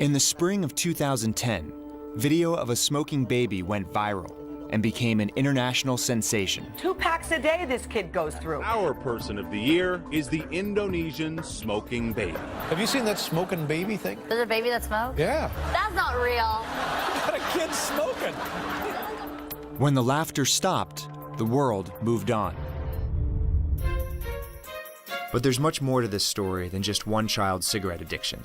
In the spring of 2010, video of a smoking baby went viral and became an international sensation. 2 packs a day this kid goes through. Our person of the year is the Indonesian smoking baby. Have you seen that smoking baby thing? There's a baby that smokes? Yeah. That's not real. Got a kid smoking. When the laughter stopped, the world moved on. But there's much more to this story than just one child's cigarette addiction.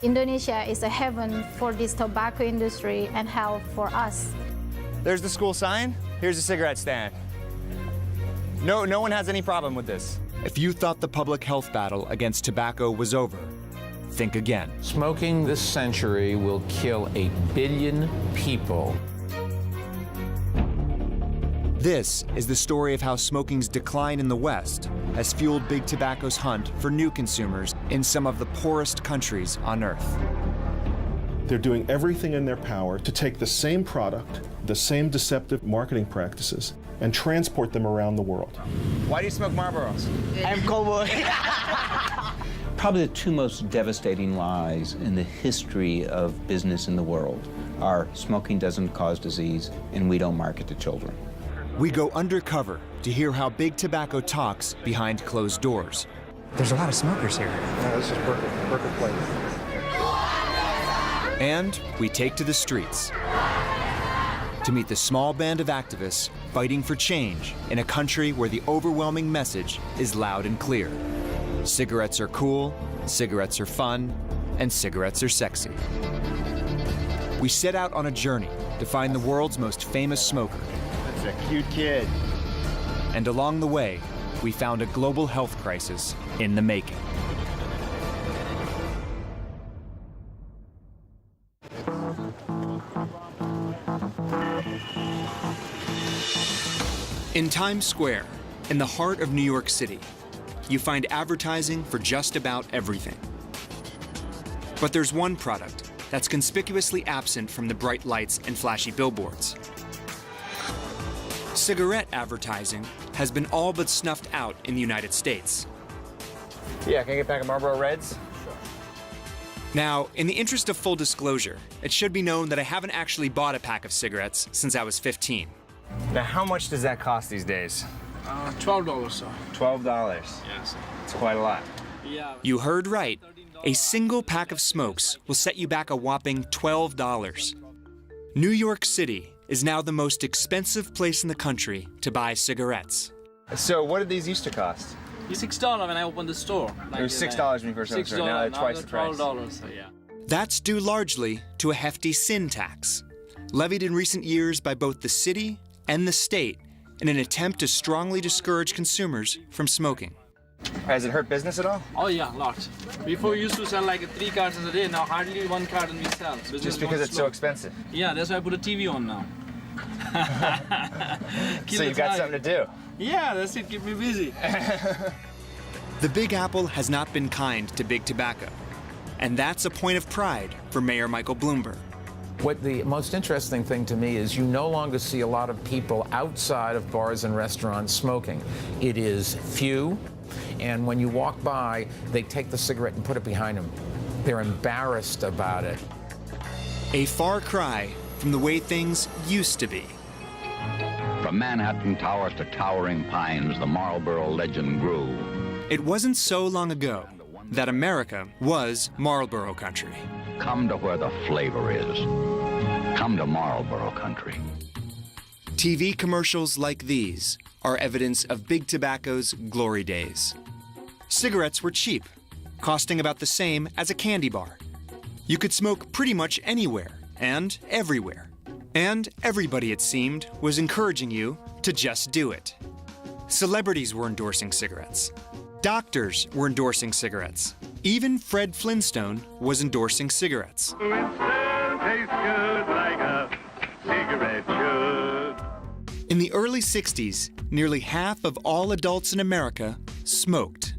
Indonesia is a heaven for this tobacco industry and hell for us. There's the school sign. Here's a cigarette stand. No one has any problem with this. If you thought the public health battle against tobacco was over, think again. Smoking this century will kill 1 billion people. This is the story of how smoking's decline in the West has fueled Big Tobacco's hunt for new consumers in some of the poorest countries on Earth. They're doing everything in their power to take the same product, the same deceptive marketing practices, and transport them around the world. Why do you smoke Marlboros? I'm cowboy. Probably the 2 most devastating lies in the history of business in the world are smoking doesn't cause disease and we don't market to children. We go undercover to hear how Big Tobacco talks behind closed doors. There's a lot of smokers here. Yeah, this is perfect place. And we take to the streets to meet the small band of activists fighting for change in a country where the overwhelming message is loud and clear. Cigarettes are cool, cigarettes are fun, and cigarettes are sexy. We set out on a journey to find the world's most famous smoker. That's a cute kid. And along the way, we found a global health crisis in the making. In Times Square, in the heart of New York City, you find advertising for just about everything. But there's one product that's conspicuously absent from the bright lights and flashy billboards. Cigarette advertising has been all but snuffed out in the United States. Yeah, can I get back a Marlboro Reds? Now, in the interest of full disclosure, it should be known that I haven't actually bought a pack of cigarettes since I was 15. Now, how much does that cost these days? $12, sir. $12. Yes. It's quite a lot. Yeah. You heard right. A single pack of smokes will set you back a whopping $12. New York City is now the most expensive place in the country to buy cigarettes. So what did these used to cost? $6 when I opened the store. It was $6 when you first opened the store. Now they're twice the price. $12, so yeah. That's due largely to a hefty sin tax, levied in recent years by both the city and the state in an attempt to strongly discourage consumers from smoking. Has it hurt business at all? Oh yeah, a lot. Before we used to sell like 3 cartons a day, now hardly 1 carton we sell. Business Just because it's so expensive? Yeah, that's why I put a TV on now. So you've got something to do? Yeah, that's it, keep me busy. The Big Apple has not been kind to Big Tobacco, and that's a point of pride for Mayor Michael Bloomberg. What the most interesting thing to me is you no longer see a lot of people outside of bars and restaurants smoking. It is few, and when you walk by, they take the cigarette and put it behind them. They're embarrassed about it. A far cry from the way things used to be. From Manhattan towers to towering pines, the Marlboro legend grew. It wasn't so long ago that America was Marlboro country. Come to where the flavor is. Come to Marlboro country. TV commercials like these are evidence of Big Tobacco's glory days. Cigarettes were cheap, costing about the same as a candy bar. You could smoke pretty much anywhere and everywhere. And everybody, it seemed, was encouraging you to just do it. Celebrities were endorsing cigarettes. Doctors were endorsing cigarettes. Even Fred Flintstone was endorsing cigarettes. In the early 60s, nearly half of all adults in America smoked.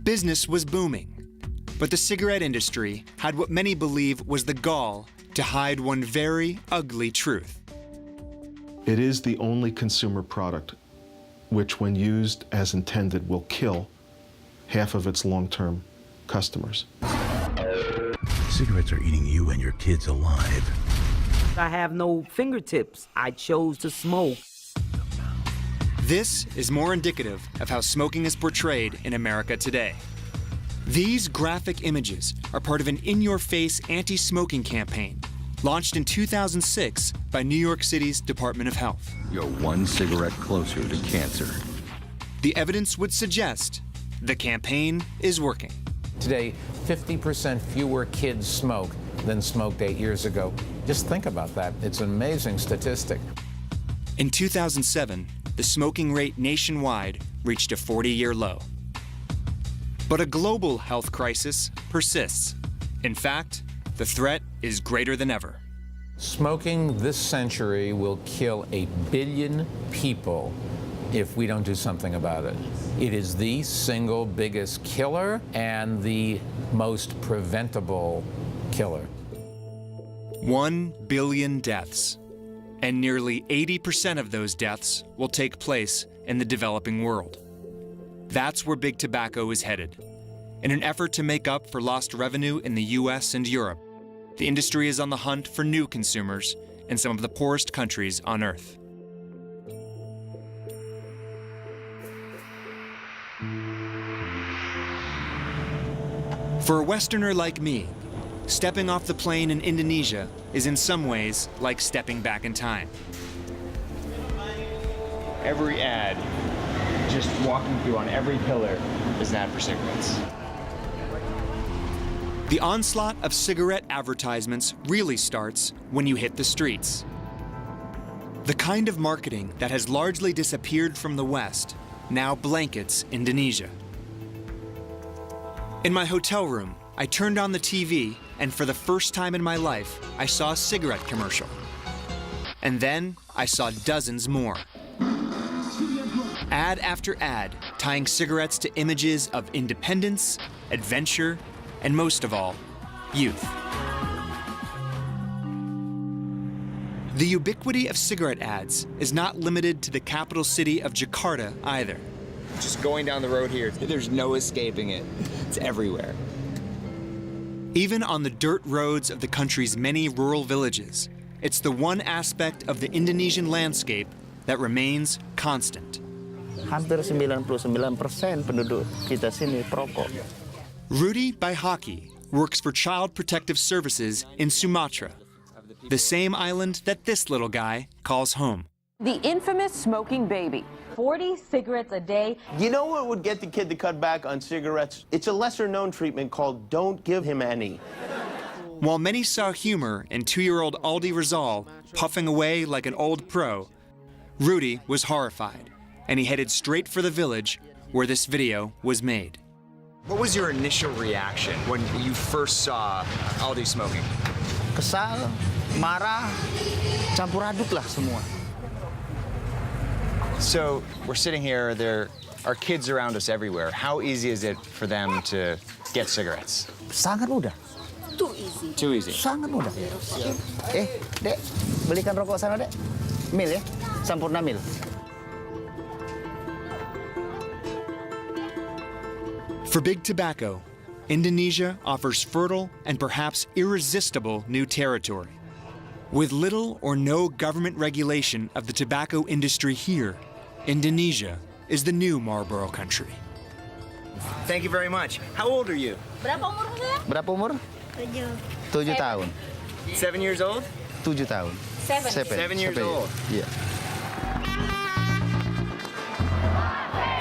Business was booming. But the cigarette industry had what many believe was the gall to hide one very ugly truth. It is the only consumer product which, when used as intended, will kill half of its long-term customers. Cigarettes are eating you and your kids alive. I have no fingertips. I chose to smoke. This is more indicative of how smoking is portrayed in America today. These graphic images are part of an in-your-face anti-smoking campaign launched in 2006 by New York City's Department of Health. You're one cigarette closer to cancer. The evidence would suggest the campaign is working. Today, 50% fewer kids smoke than smoked 8 years ago. Just think about that. It's an amazing statistic. In 2007, the smoking rate nationwide reached a 40-year low. But a global health crisis persists. In fact, the threat is greater than ever. Smoking this century will kill 1 billion people if we don't do something about it. It is the single biggest killer and the most preventable killer. 1 billion deaths. And nearly 80% of those deaths will take place in the developing world. That's where big tobacco is headed. In an effort to make up for lost revenue in the US and Europe, the industry is on the hunt for new consumers in some of the poorest countries on Earth. For a Westerner like me, stepping off the plane in Indonesia is in some ways like stepping back in time. Every ad, just walking through on every pillar, is an ad for cigarettes. The onslaught of cigarette advertisements really starts when you hit the streets. The kind of marketing that has largely disappeared from the West now blankets Indonesia. In my hotel room, I turned on the TV, and for the first time in my life, I saw a cigarette commercial. And then I saw dozens more. Ad after ad, tying cigarettes to images of independence, adventure, and most of all, youth. The ubiquity of cigarette ads is not limited to the capital city of Jakarta either. Just going down the road here, there's no escaping it. It's everywhere. Even on the dirt roads of the country's many rural villages, it's the one aspect of the Indonesian landscape that remains constant. Hampir 99% penduduk kita sini perokok. Rudy Baihaki works for Child Protective Services in Sumatra, the same island that this little guy calls home. The infamous smoking baby. 40 cigarettes a day. You know what would get the kid to cut back on cigarettes? It's a lesser-known treatment called don't give him any. While many saw humor in 2-year-old Aldi Rizal puffing away like an old pro, Rudy was horrified, and he headed straight for the village where this video was made. What was your initial reaction when you first saw Aldi smoking? Kesal, marah, campur aduk lah semua. So we're sitting here, there are kids around us everywhere. How easy is it for them to get cigarettes? Sangat mudah. Too easy. Too easy. Sangat mudah. Dek, belikan rokok sana, Dek. Mil ya, Sampurna mil. For big tobacco, Indonesia offers fertile and perhaps irresistible new territory. With little or no government regulation of the tobacco industry here, Indonesia is the new Marlboro country. Thank you very much. How old are you? Berapa umur kamu? Berapa umur? 7 tahun. 7 years old? 7 tahun. 7 years old. Yeah.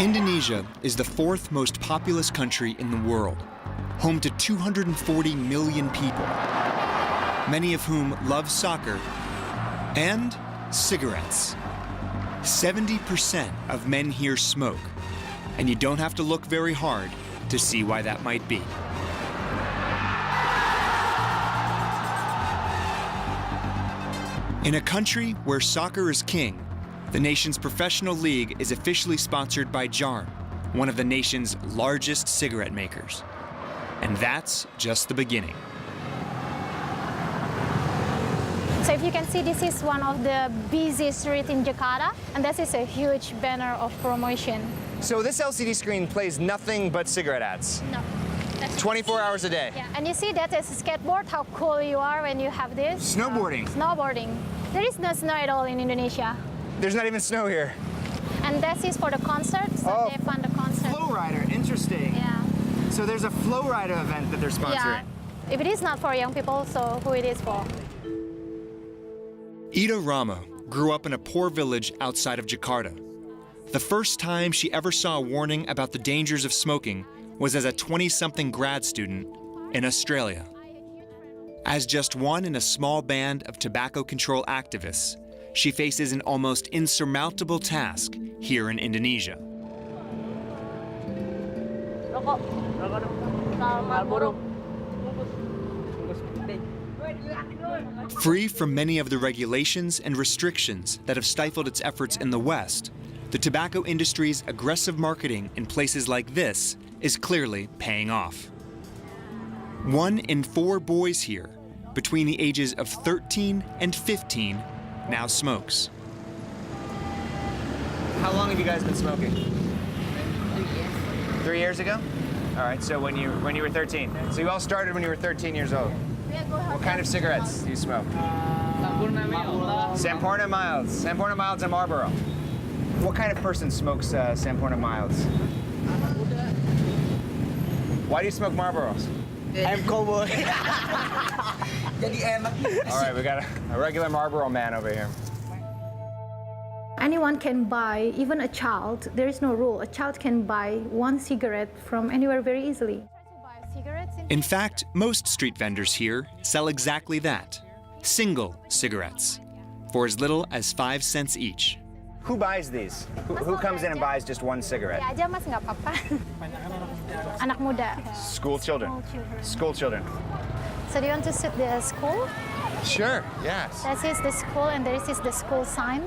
Indonesia is the 4th most populous country in the world, home to 240 million people, many of whom love soccer and cigarettes. 70% of men here smoke, and you don't have to look very hard to see why that might be. In a country where soccer is king, the nation's professional league is officially sponsored by Jarn, one of the nation's largest cigarette makers. And that's just the beginning. So if you can see, this is one of the busiest streets in Jakarta, and this is a huge banner of promotion. So this LCD screen plays nothing but cigarette ads? No. That's 24 hours a day. Yeah, and you see that as a skateboard, how cool you are when you have this. Snowboarding. Snowboarding. There is no snow at all in Indonesia. There's not even snow here. And that is for the concert, so they fund the concert. Flow rider, interesting. Yeah. So there's a flow rider event that they're sponsoring. Yeah. If it is not for young people, so who it is for? Ida Rama grew up in a poor village outside of Jakarta. The first time she ever saw a warning about the dangers of smoking was as a 20-something grad student in Australia. As just one in a small band of tobacco control activists, she faces an almost insurmountable task here in Indonesia. Rokok. Marlboro. Free from many of the regulations and restrictions that have stifled its efforts in the West, the tobacco industry's aggressive marketing in places like this is clearly paying off. 1 in 4 boys here, between the ages of 13 and 15, now smokes. How long have you guys been smoking? 3 years ago? All right, so when you were 13. So you all started when you were 13 years old. What kind of cigarettes do you smoke? Samporna Milds. Samporna Milds and Marlboro. What kind of person smokes Samporna Milds? Why do you smoke Marlboros? I'm cowboy. Jadi enak. All right, we got a regular Marlboro man over here. Anyone can buy, even a child, there is no rule. A child can buy 1 cigarette from anywhere very easily. In fact, most street vendors here sell exactly that, single cigarettes, for as little as 5 cents each. Who buys these? Who comes in and buys just 1 cigarette? Ya aja mas, nggak apa-apa. Anak muda. School children. School children. So do you want to see the school? Sure, yes. That is the school, and there is the school sign.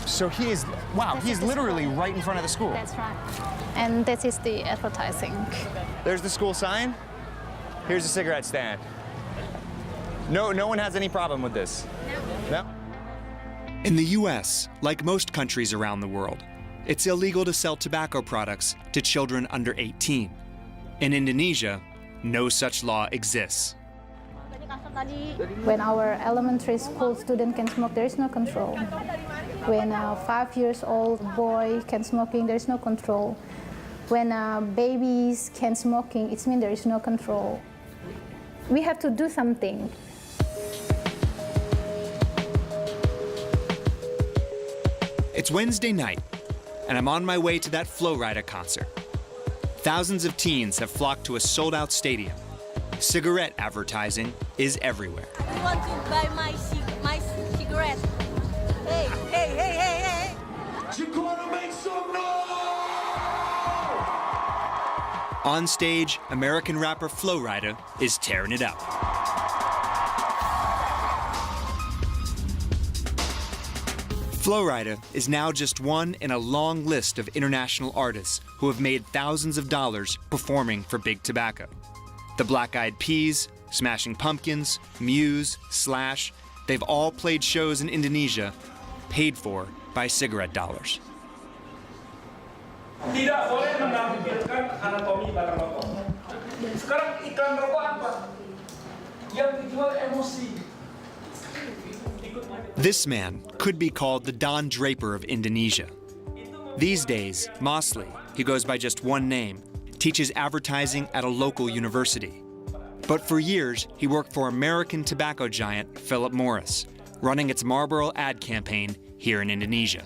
So he's literally right in front of the school. That's right. And this is the advertising. There's the school sign. Here's a cigarette stand. No one has any problem with this. No? In the US, like most countries around the world, it's illegal to sell tobacco products to children under 18. In Indonesia, no such law exists. When our elementary school student can smoke, there is no control. When a 5-year-old boy can smoking, there is no control. When babies can smoking, it means there is no control. We have to do something. It's Wednesday night, and I'm on my way to that Flow Rider concert. Thousands of teens have flocked to a sold-out stadium. Cigarette advertising is everywhere. I want to buy my cigarette. Hey, hey, hey, hey, hey. You're gonna make some noise! On stage, American rapper Flow Rider is tearing it up. Flow Rider is now just one in a long list of international artists who have made thousands of dollars performing for Big Tobacco. The Black Eyed Peas, Smashing Pumpkins, Muse, Slash, they've all played shows in Indonesia paid for by cigarette dollars. Tidak boleh menampilkan anatomi barang rokok. Sekarang iklan rokok apa? Yang dijual emosi. This man could be called the Don Draper of Indonesia. These days, Mosley, who goes by just one name, teaches advertising at a local university. But for years, he worked for American tobacco giant Philip Morris, running its Marlboro ad campaign here in Indonesia.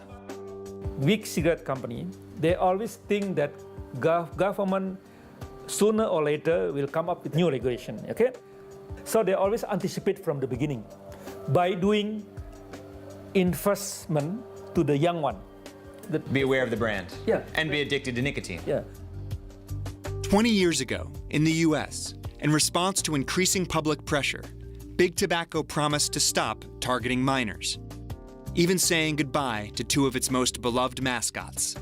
Big cigarette company, they always think that government sooner or later will come up with new regulation, okay? So they always anticipate from the beginning by doing investment to the young one. Be aware of the brand. Yeah. And be addicted to nicotine. Yeah. 20 years ago, in the US, in response to increasing public pressure, Big Tobacco promised to stop targeting minors, even saying goodbye to 2 of its most beloved mascots.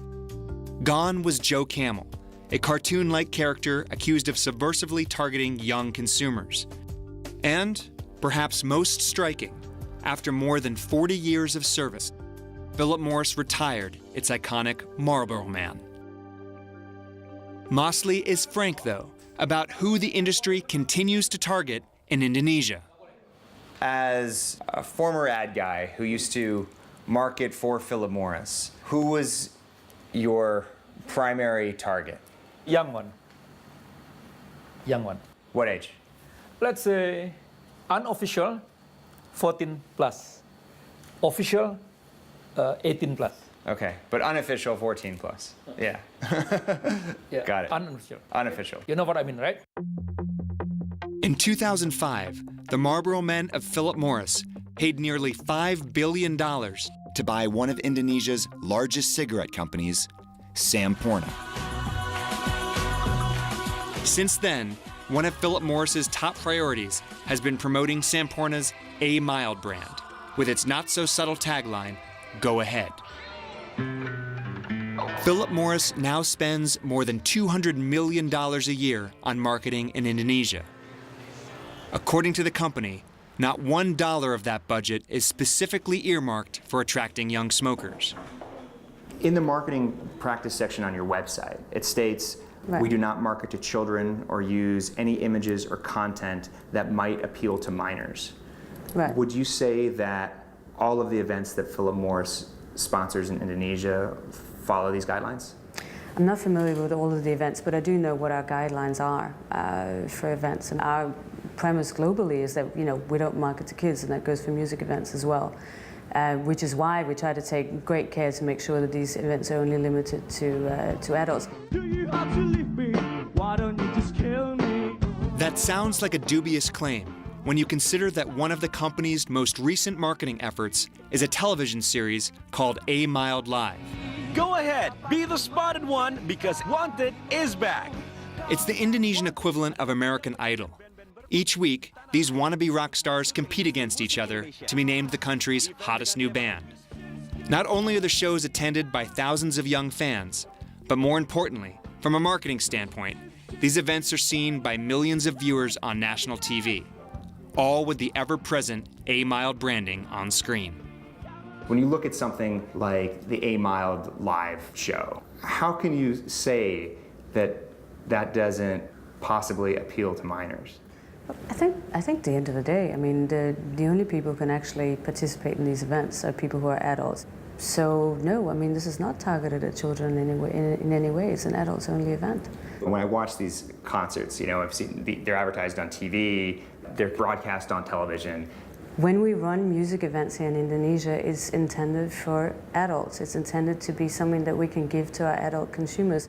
Gone was Joe Camel, a cartoon-like character accused of subversively targeting young consumers. And, perhaps most striking, after more than 40 years of service, Philip Morris retired its iconic Marlboro Man. Mosley is frank, though, about who the industry continues to target in Indonesia. As a former ad guy who used to market for Philip Morris, who was your primary target? Young one. Young one. What age? Let's say unofficial, 14 plus. Official, 18 plus. Okay, but unofficial 14 plus. Yeah. Yeah. Got it. Unofficial. Unofficial. You know what I mean, right? In 2005, the Marlboro men of Philip Morris paid nearly $5 billion to buy one of Indonesia's largest cigarette companies, Samporna. Since then, one of Philip Morris's top priorities has been promoting Samporna's A Mild brand, with its not-so-subtle tagline, "Go ahead." Philip Morris now spends more than $200 million a year on marketing in Indonesia. According to the company, not $1 of that budget is specifically earmarked for attracting young smokers. In the marketing practice section on your website, it states, we do not market to children or use any images or content that might appeal to minors. Right. Would you say that all of the events that Philip Morris sponsors in Indonesia follow these guidelines? I'm not familiar with all of the events, but I do know what our guidelines are for events. And our premise globally is that, we don't market to kids, and that goes for music events as well. Which is why we try to take great care to make sure that these events are only limited to adults. Do you have to leave me? Why don't you just kill me? That sounds like a dubious claim when you consider that one of the company's most recent marketing efforts is a television series called A Mild Live. Go ahead, be the spotted one, because Wanted is back. It's the Indonesian equivalent of American Idol. Each week, these wannabe rock stars compete against each other to be named the country's hottest new band. Not only are the shows attended by thousands of young fans, but more importantly, from a marketing standpoint, these events are seen by millions of viewers on national TV, all with the ever-present A Mild branding on screen. When you look at something like the A Mild Live show, how can you say that that doesn't possibly appeal to minors? I think at the end of the day, the only people who can actually participate in these events are people who are adults. So no, this is not targeted at children in any way. It's an adults-only event. When I watch these concerts, I've seen they're advertised on TV, they're broadcast on television. When we run music events here in Indonesia, it's intended for adults. It's intended to be something that we can give to our adult consumers.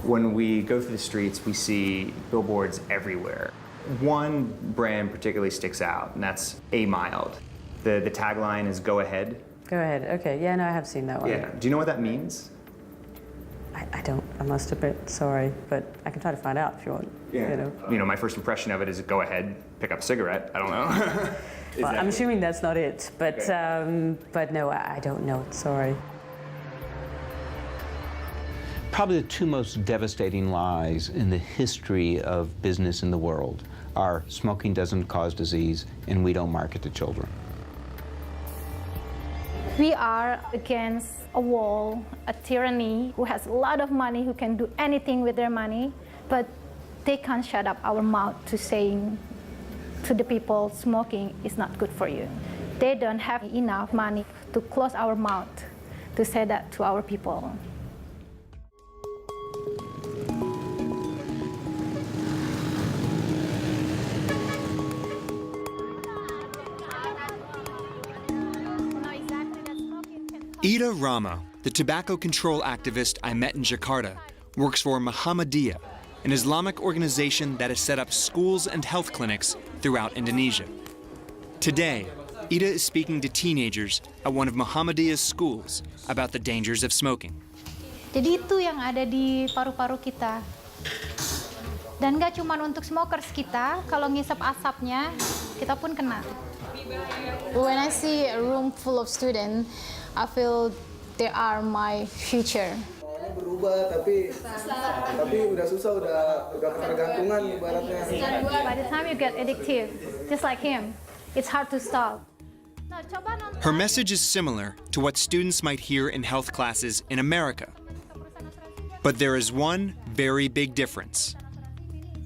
When we go through the streets, we see billboards everywhere. One brand particularly sticks out, and that's A Mild. The tagline is "Go ahead." Go ahead. Okay. Yeah, no, I have seen that one. Yeah. Do you know what that means? I don't. I must admit. Sorry, but I can try to find out if you want. Yeah. My first impression of it is "Go ahead, pick up a cigarette." I don't know. Well, I'm assuming that's not it, but okay. But no, I don't know. Sorry. Probably the two most devastating lies in the history of business in the world are smoking doesn't cause disease and we don't market to children. We are against a wall, a tyranny who has a lot of money, who can do anything with their money, but they can't shut up our mouth to saying to the people smoking is not good for you. They don't have enough money to close our mouth to say that to our people. Ida Rama, the tobacco control activist I met in Jakarta, works for Muhammadiyah, an Islamic organization that has set up schools and health clinics throughout Indonesia. Today, Ida is speaking to teenagers at one of Muhammadiyah's schools about the dangers of smoking. Jadi itu yang ada di paru-paru kita. Dan nggak cuma untuk smokers kita, kalau ngisap asapnya, kita pun kena. When I see a room full of students, I feel they are my future. Berubah tapi udah susah, udah ketergantungan ibaratnya. By the time you get addictive, just like him, it's hard to stop. Her message is similar to what students might hear in health classes in America. But there is one very big difference.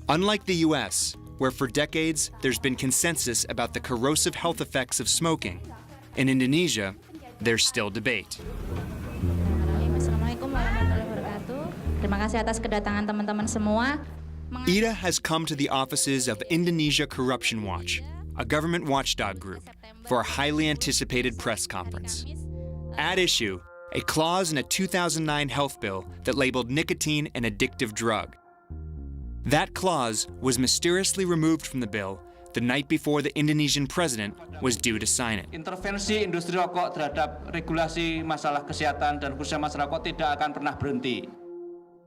Unlike the US, where for decades there's been consensus about the corrosive health effects of smoking, in Indonesia, there's still debate. Assalamualaikum warahmatullahi wabarakatuh. Terima kasih atas kedatangan teman-teman semua. Ida has come to the offices of Indonesia Corruption Watch, a government watchdog group, for a highly anticipated press conference. At issue, a clause in a 2009 health bill that labeled nicotine an addictive drug. That clause was mysteriously removed from the bill the night before the Indonesian president was due to sign it. Intervensi industri rokok terhadap regulasi masalah kesehatan dan khususnya masalah rokok tidak akan pernah berhenti.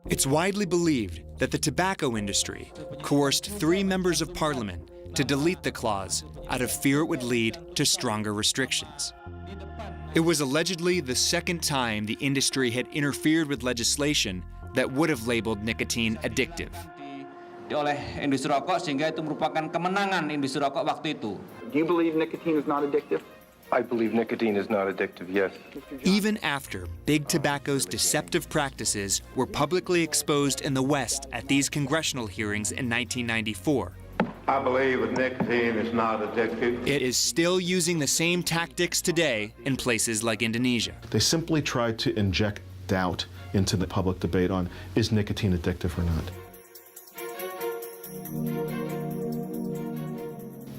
It's widely believed that the tobacco industry coerced 3 members of parliament to delete the clause out of fear it would lead to stronger restrictions. It was allegedly the second time the industry had interfered with legislation that would have labeled nicotine addictive. Oleh industri rokok sehingga itu merupakan kemenangan industri rokok waktu itu. Do you believe nicotine is not addictive? I believe nicotine is not addictive, yes. Even after Big Tobacco's deceptive practices were publicly exposed in the West at these congressional hearings in 1994, I believe that nicotine is not addictive. it is still using the same tactics today in places like Indonesia. They simply try to inject doubt into the public debate on, is nicotine addictive or not?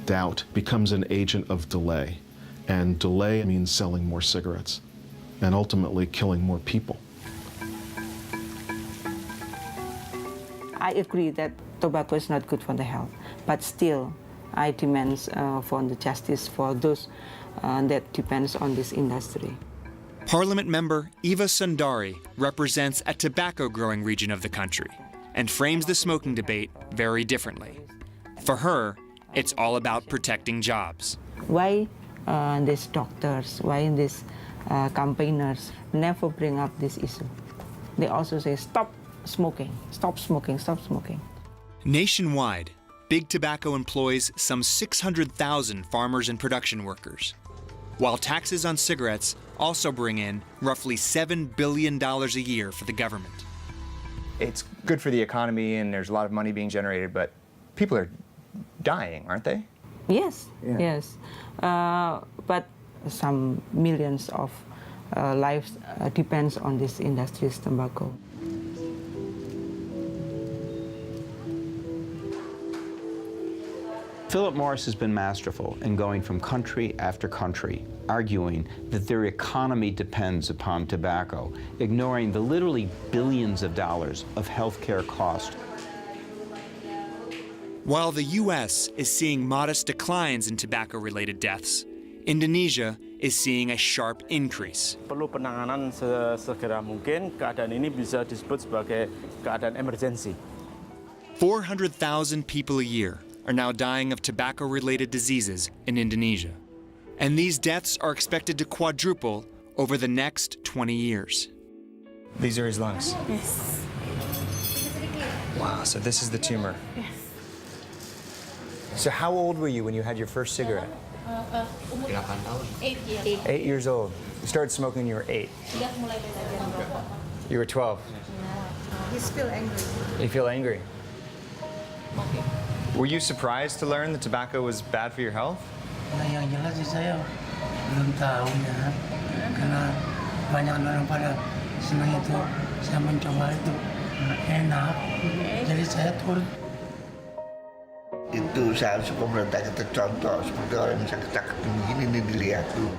Doubt becomes an agent of delay, and delay means selling more cigarettes and ultimately killing more people. I agree that tobacco is not good for the health, but still I demand for the justice for those that depends on this industry. Parliament member Eva Sundari represents a tobacco-growing region of the country and frames the smoking debate very differently. For her, it's all about protecting jobs. Why these doctors, why these campaigners never bring up this issue? They also say, stop smoking, stop smoking, stop smoking. Nationwide, Big Tobacco employs some 600,000 farmers and production workers, while taxes on cigarettes also bring in roughly $7 billion a year for the government. It's good for the economy and there's a lot of money being generated, but people are dying, aren't they? Yes, yes. But some millions of lives depends on this industry's tobacco. Philip Morris has been masterful in going from country after country, arguing that their economy depends upon tobacco, ignoring the literally billions of dollars of healthcare cost. While the US is seeing modest declines in tobacco-related deaths, Indonesia is seeing a sharp increase. Perlu penanganan sesegera mungkin. Keadaan ini bisa disebut sebagai keadaan emergency. 400,000 people a year are now dying of tobacco-related diseases in Indonesia. And these deaths are expected to quadruple over the next 20 years. These are his lungs. Yes. Wow, so this is the tumor. Yes. So how old were you when you had your first cigarette? 8 years. 8 years old. You started smoking when you were 8. You were 12. He's still angry. You feel angry? Were you surprised to learn that tobacco was bad for your health? Nah, yang jelas sih saya belum tahu ya, karena banyak orang pada senang itu, saya mencoba itu enak, jadi saya turut. Itu seharusnya pemerintah kita contoh seperti orang yang sakit-sakit begini nih dilihat tuh.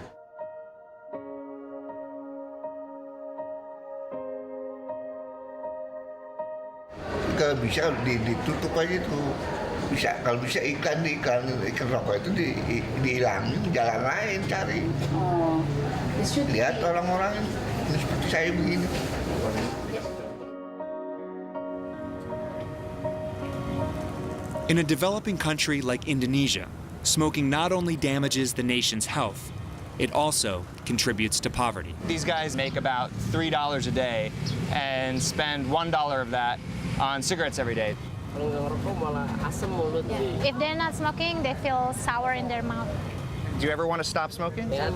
Kalau bisa ditutup aja tuh, bisa kalau bisa iklan rokok itu dihilangin, jalan lain cari. Lihat orang-orang seperti saya begini. In a developing country like Indonesia, smoking not only damages the nation's health, it also contributes to poverty. These guys make about $3 a day and spend $1 of that on cigarettes every day. If they're not smoking, they feel sour in their mouth. Do you ever want to stop smoking? Yeah,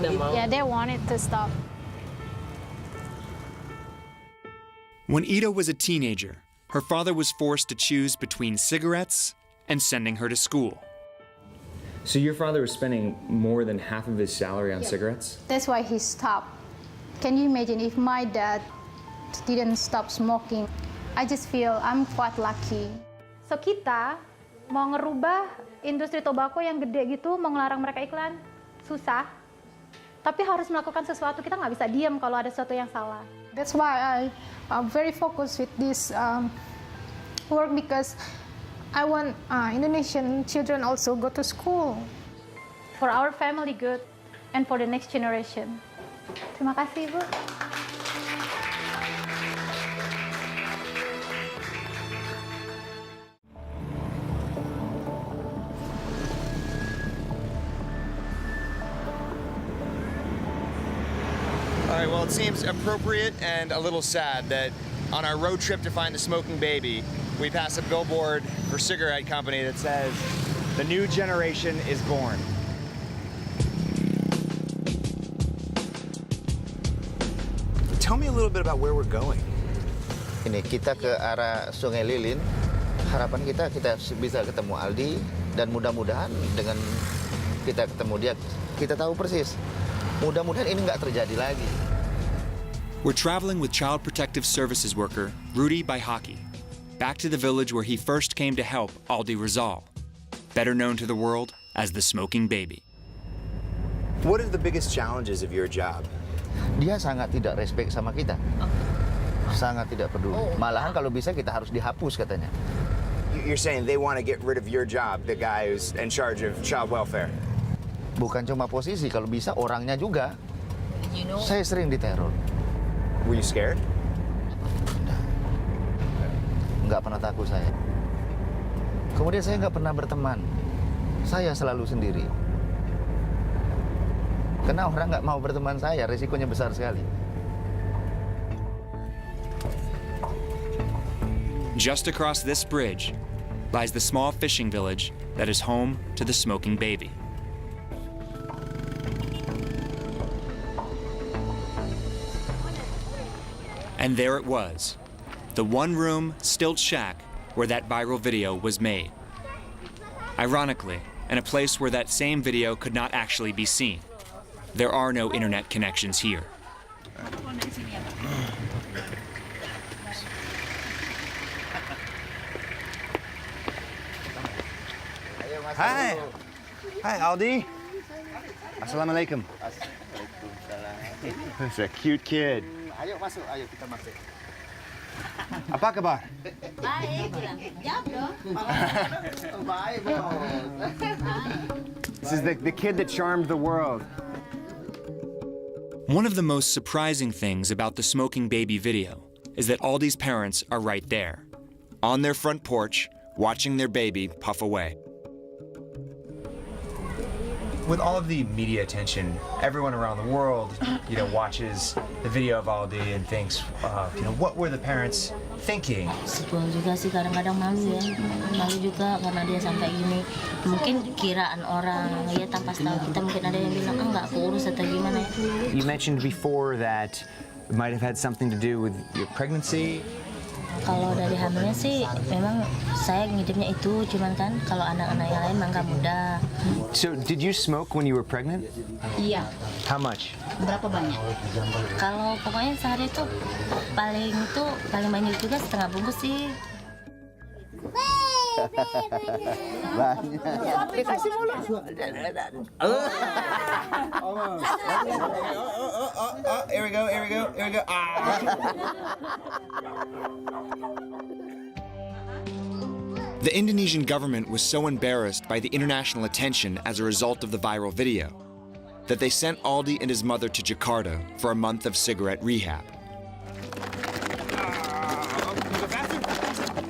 they want it to stop. When Ida was a teenager, her father was forced to choose between cigarettes and sending her to school. So your father was spending more than half of his salary on cigarettes? That's why he stopped. Can you imagine if my dad didn't stop smoking? I just feel I'm quite lucky. So kita mau ngerubah industri tobacco yang gede gitu, mau ngelarang mereka iklan, susah. Tapi harus melakukan sesuatu, kita nggak bisa diam kalau ada sesuatu yang salah. That's why I'm very focused with this work because I want Indonesian children also go to school. For our family good and for the next generation. Terima kasih, Ibu. All right, well, it seems appropriate and a little sad that on our road trip to find the smoking baby, we pass a billboard for a cigarette company that says, "The new generation is born." Tell me a little bit about where we're going. Ini kita ke arah Sungai Lilin. Harapan kita bisa ketemu Aldi dan mudah-mudahan dengan kita ketemu dia, kita tahu persis. Mudah-mudahan ini nggak terjadi lagi. We're traveling with Child Protective Services worker Rudy Baihaki, back to the village where he first came to help Aldi Rizal, better known to the world as the smoking baby. What are the biggest challenges of your job? Dia sangat tidak respect sama kita. Sangat tidak peduli. Malahan kalau bisa kita harus dihapus katanya. You're saying they want to get rid of your job, the guy who's in charge of child welfare? Bukan cuma posisi, kalau bisa orangnya juga. Saya sering diteror. Were you scared? Nggak pernah takut saya. Kemudian saya nggak pernah berteman. Saya selalu sendiri. Karena orang nggak mau berteman saya, risikonya besar sekali. Just across this bridge lies the small fishing village that is home to the smoking baby. And there it was, the one-room stilt shack where that viral video was made. Ironically, in a place where that same video could not actually be seen. There are no internet connections here. Hi. Hi, Aldi. Assalamualaikum. That's a cute kid. Ayo masuk, ayo kita masuk. Apa kabar? Baik, bilang. Jawab dong. Baik, This is the kid that charmed the world. One of the most surprising things about the smoking baby video is that Aldi's parents are right there, on their front porch, watching their baby puff away. With all of the media attention, everyone around the world, watches the video of Aldi and thinks, what were the parents thinking? Sebel juga sih, kadang-kadang malu ya. Malu juga karena dia sampai gini. Mungkin kiraan orang ya tanpa tahu kita, mungkin ada yang bilang enggak keurus atau gimana ya. You mentioned before that it might have had something to do with your pregnancy. Kalau dari hamilnya sih, memang saya ngidupnya itu, cuman kan kalau anak-anak yang lain mangga muda. So, did you smoke when you were pregnant? Iya. How much? Berapa banyak? Kalau pokoknya sehari itu paling banyak juga setengah bungkus sih. Banyak. Dikasih mulu. Here we go. The Indonesian government was so embarrassed by the international attention as a result of the viral video that they sent Aldi and his mother to Jakarta for a month of cigarette rehab.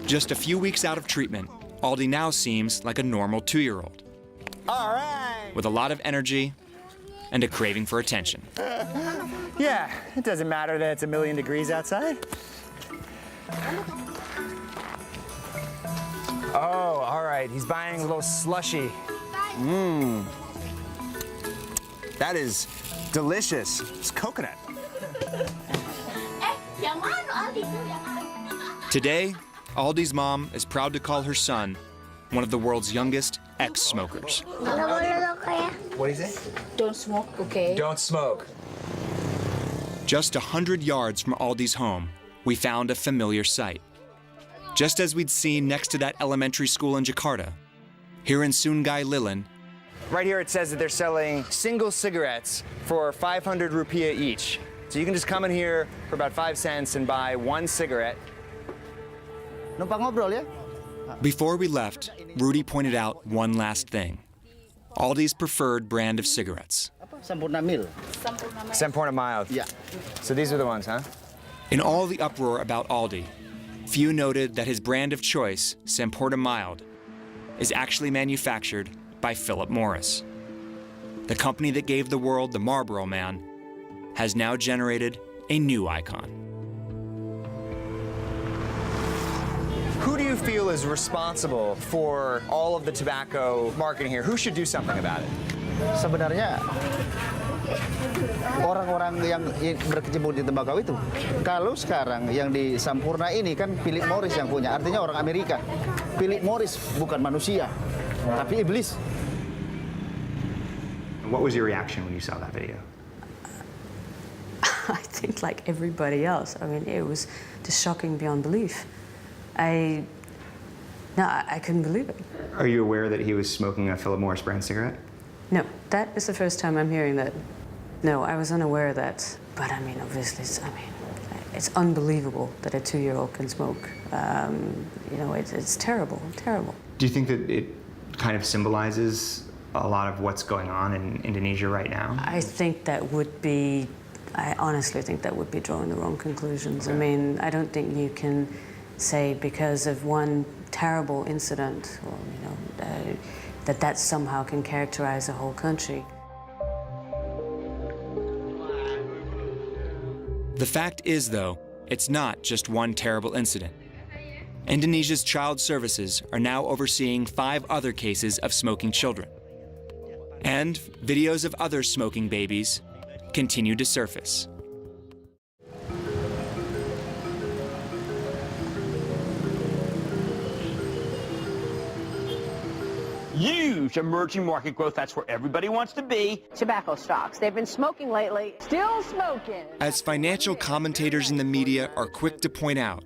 Just a few weeks out of treatment, Aldi now seems like a normal 2-year-old. All right. With a lot of energy and a craving for attention. Yeah, it doesn't matter that it's 1,000,000 degrees outside. Oh, all right. He's buying a little slushy. That is delicious. It's coconut. Today, Aldi's mom is proud to call her son one of the world's youngest ex-smokers. What is it? Don't smoke, okay? Don't smoke. Just 100 yards from Aldi's home, we found a familiar sight. Just as we'd seen next to that elementary school in Jakarta, here in Sungai Lilin, Right here it says that they're selling single cigarettes for 500 rupiah each. So you can just come in here for about 5 cents and buy one cigarette. Numpang ngobrol ya? Before we left, Rudy pointed out one last thing. Aldi's preferred brand of cigarettes. Sempurna Mil. Sempurna mild. Yeah. So these are the ones, huh? In all the uproar about Aldi, few noted that his brand of choice, Sempurna Mild, is actually manufactured by Philip Morris. The company that gave the world the Marlboro Man has now generated a new icon. Who do you feel is responsible for all of the tobacco marketing here? Who should do something about it? Sebenarnya orang-orang yang berkecimpung di tembakau itu, kalau sekarang yang di Sempurna ini kan Philip Morris yang punya, artinya orang Amerika. Philip Morris bukan manusia, tapi iblis. What was your reaction when you saw that video? I think like everybody else. I mean, it was just shocking beyond belief. I couldn't believe it. Are you aware that he was smoking a Philip Morris brand cigarette? No, that is the first time I'm hearing that. No, I was unaware of that. But I mean, obviously, it's unbelievable that a 2-year-old can smoke. You know, it's terrible, terrible. Do you think that it kind of symbolizes a lot of what's going on in Indonesia right now? I honestly think that would be drawing the wrong conclusions. Okay. I mean, I don't think you can say because of one terrible incident, or, you know, that somehow can characterize a whole country. The fact is, though, it's not just one terrible incident. Indonesia's child services are now overseeing 5 other cases of smoking children. And videos of other smoking babies continue to surface. Huge emerging market growth, that's where everybody wants to be. Tobacco stocks. They've been smoking lately. Still smoking. As financial commentators in the media are quick to point out,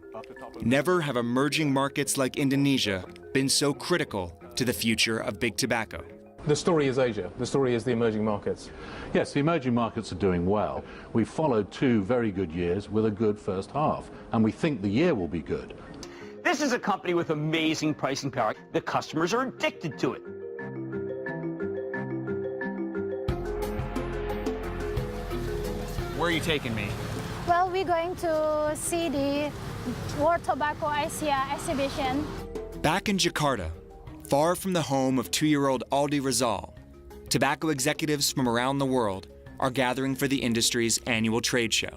never have emerging markets like Indonesia been so critical to the future of big tobacco. The story is Asia. The story is the emerging markets. Yes, the emerging markets are doing well. We've followed 2 very good years with a good first half, and we think the year will be good. This is a company with amazing pricing power. The customers are addicted to it. Where are you taking me? Well, we're going to see the World Tobacco Asia exhibition. Back in Jakarta, far from the home of 2-year-old Aldi Rizal, tobacco executives from around the world are gathering for the industry's annual trade show.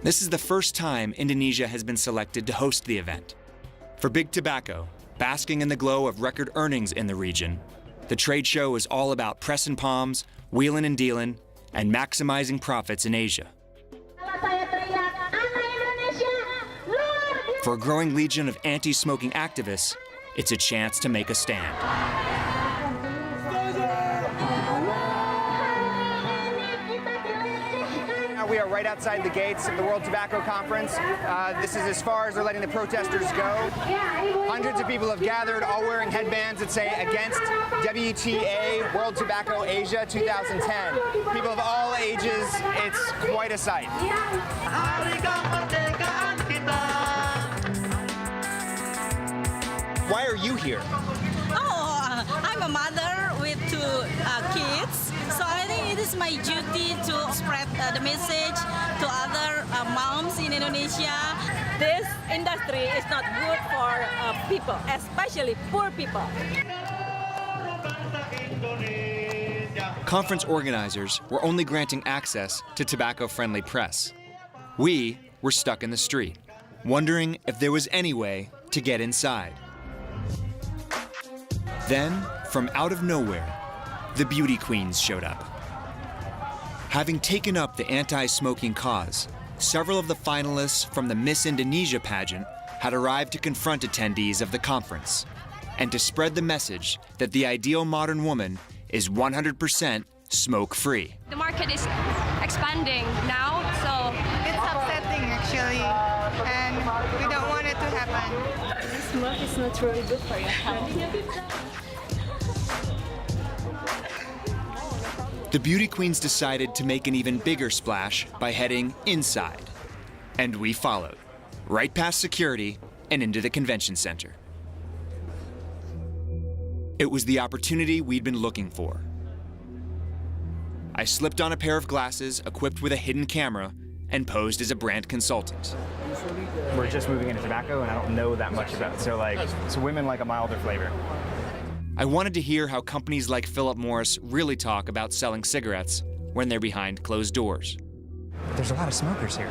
This is the first time Indonesia has been selected to host the event. For big tobacco, basking in the glow of record earnings in the region, the trade show is all about pressin' palms, wheelin' and dealin', and maximizing profits in Asia. For a growing legion of anti-smoking activists, it's a chance to make a stand. Now we are right outside the gates of the World Tobacco Conference. This is as far as they're letting the protesters go. Hundreds of people have gathered, all wearing headbands that say "Against WTA World Tobacco Asia 2010." People of all ages, it's quite a sight. Why are you here? Oh, I'm a mother with 2 kids, so I think it is my duty to spread the message to other moms in Indonesia. This industry is not good for people, especially poor people. Conference organizers were only granting access to tobacco-friendly press. We were stuck in the street, wondering if there was any way to get inside. Then, from out of nowhere, the beauty queens showed up. Having taken up the anti-smoking cause, several of the finalists from the Miss Indonesia pageant had arrived to confront attendees of the conference and to spread the message that the ideal modern woman is 100% smoke-free. The market is expanding now, so it's upsetting actually, and we don't want it to happen. Smoke is not really good for your health. The beauty queens decided to make an even bigger splash by heading inside. And we followed, right past security and into the convention center. It was the opportunity we'd been looking for. I slipped on a pair of glasses equipped with a hidden camera and posed as a brand consultant. We're just moving into tobacco and I don't know that much about it. So women like a milder flavor. I wanted to hear how companies like Philip Morris really talk about selling cigarettes when they're behind closed doors. There's a lot of smokers here.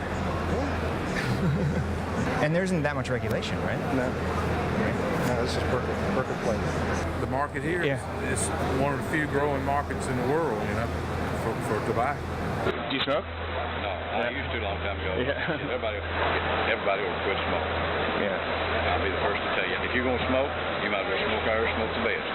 And there isn't that much regulation, right? No, this is perfect place. The market here is one of the few growing markets in the world, you know, for tobacco. Do you smoke? No, I used to a long time ago. Yeah. Everybody will quit smoking. Yeah. I'll be the first to tell you. If you're going to smoke, you might as well smoke out or smoke the best.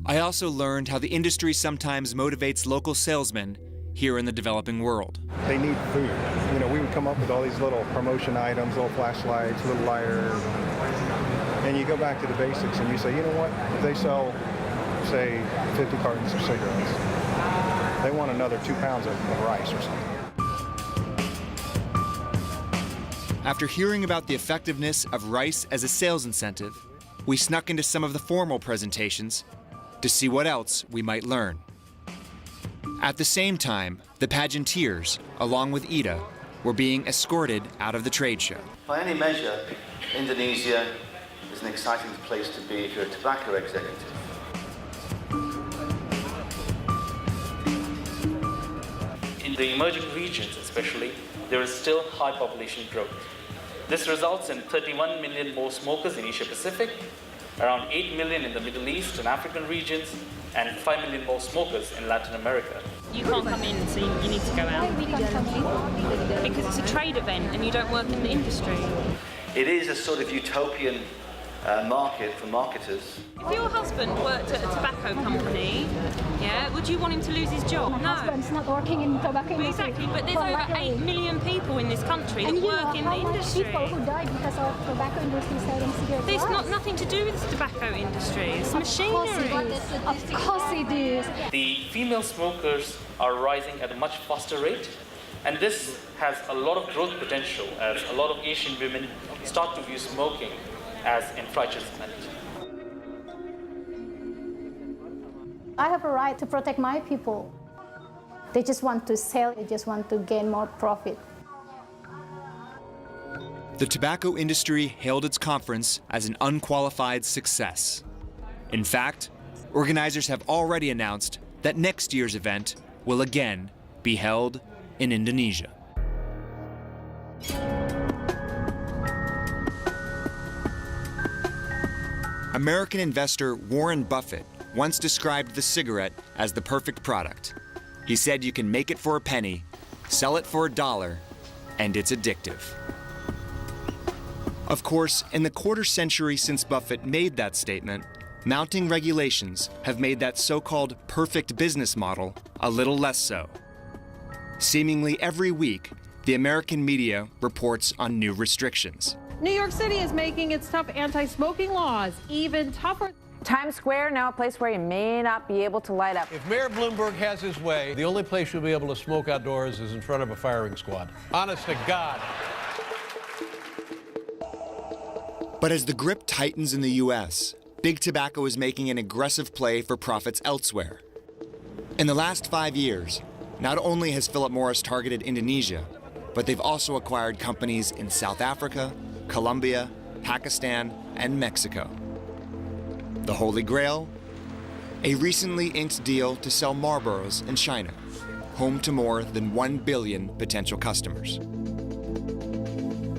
I also learned how the industry sometimes motivates local salesmen here in the developing world. They need food. You know, we would come up with all these little promotion items, little flashlights, little lighters, and you go back to the basics and you say, you know what, if they sell, say, 50 cartons of cigarettes, they want another 2 pounds of rice or something. After hearing about the effectiveness of rice as a sales incentive, we snuck into some of the formal presentations to see what else we might learn. At the same time, the pageanteers, along with Ida, were being escorted out of the trade show. By any measure, Indonesia is an exciting place to be if you're a tobacco executive. In the emerging regions especially, there is still high population growth. This results in 31 million more smokers in Asia Pacific, around 8 million in the Middle East and African regions, and 5 million more smokers in Latin America. You can't come in, so you need to go out. Because it's a trade event and you don't work in the industry. It is a sort of utopian market for marketers. If your husband worked at a tobacco company, would you want him to lose his job? No. My husband's not working in tobacco industry. Exactly, but there's over 8 million people in this country that work in the industry. People who died because of tobacco industry selling cigarettes. There's nothing to do with the tobacco industry. It's machinery. Of course it is. The female smokers are rising at a much faster rate, and this has a lot of growth potential as a lot of Asian women start to view smoking as enfranchisement. I have a right to protect my people. They just want to sell, they just want to gain more profit. The tobacco industry hailed its conference as an unqualified success. In fact, organizers have already announced that next year's event will again be held in Indonesia. American investor Warren Buffett once described the cigarette as the perfect product. He said you can make it for a penny, sell it for $1, and it's addictive. Of course, in the quarter century since Buffett made that statement, mounting regulations have made that so-called perfect business model a little less so. Seemingly every week, the American media reports on new restrictions. New York City is making its tough anti-smoking laws even tougher. Times Square, now a place where you may not be able to light up. If Mayor Bloomberg has his way, the only place you'll be able to smoke outdoors is in front of a firing squad. Honest to God. But as the grip tightens in the U.S., Big Tobacco is making an aggressive play for profits elsewhere. In the last 5 years, not only has Philip Morris targeted Indonesia, but they've also acquired companies in South Africa, Colombia, Pakistan, and Mexico. The Holy Grail? A recently inked deal to sell Marlboros in China, home to more than 1 billion potential customers.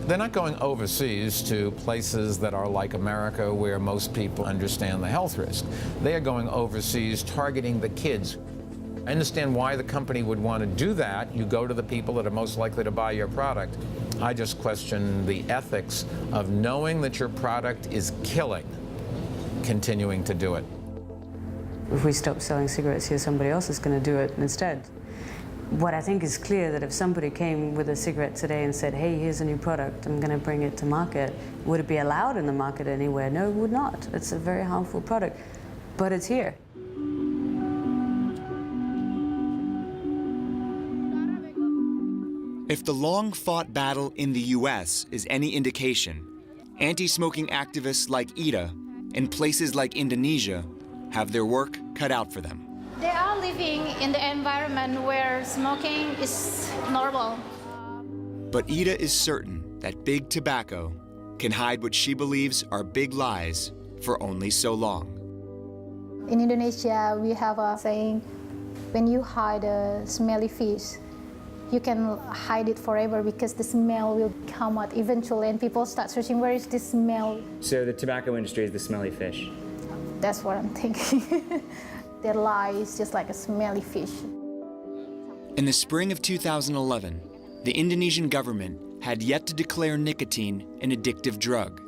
They're not going overseas to places that are like America where most people understand the health risk. They are going overseas targeting the kids. I understand why the company would want to do that. You go to the people that are most likely to buy your product. I just question the ethics of knowing that your product is killing, continuing to do it. If we stop selling cigarettes here, somebody else is going to do it instead. What I think is clear that if somebody came with a cigarette today and said, hey, here's a new product, I'm going to bring it to market, would it be allowed in the market anywhere? No, it would not. It's a very harmful product, but it's here. If the long-fought battle in the U.S. is any indication, anti-smoking activists like Ida in places like Indonesia have their work cut out for them. They are living in the environment where smoking is normal. But Ida is certain that big tobacco can hide what she believes are big lies for only so long. In Indonesia, we have a saying, when you hide a smelly fish, you can hide it forever because the smell will come out eventually and people start searching, where is this smell? So the tobacco industry is the smelly fish. That's what I'm thinking. Their lie is just like a smelly fish. In the spring of 2011, the Indonesian government had yet to declare nicotine an addictive drug.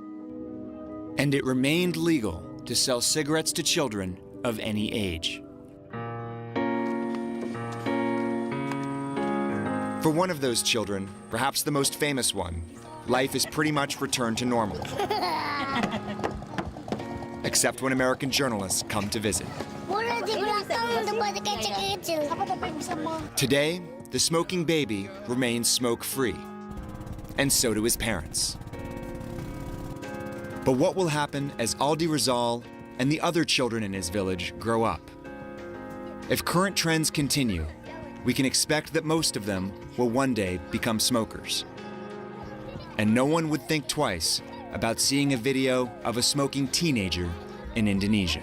And it remained legal to sell cigarettes to children of any age. For one of those children, perhaps the most famous one, life is pretty much returned to normal. Except when American journalists come to visit. Today, the smoking baby remains smoke-free, and so do his parents. But what will happen as Aldi Rizal and the other children in his village grow up? If current trends continue, we can expect that most of them will one day become smokers. And no one would think twice about seeing a video of a smoking teenager in Indonesia.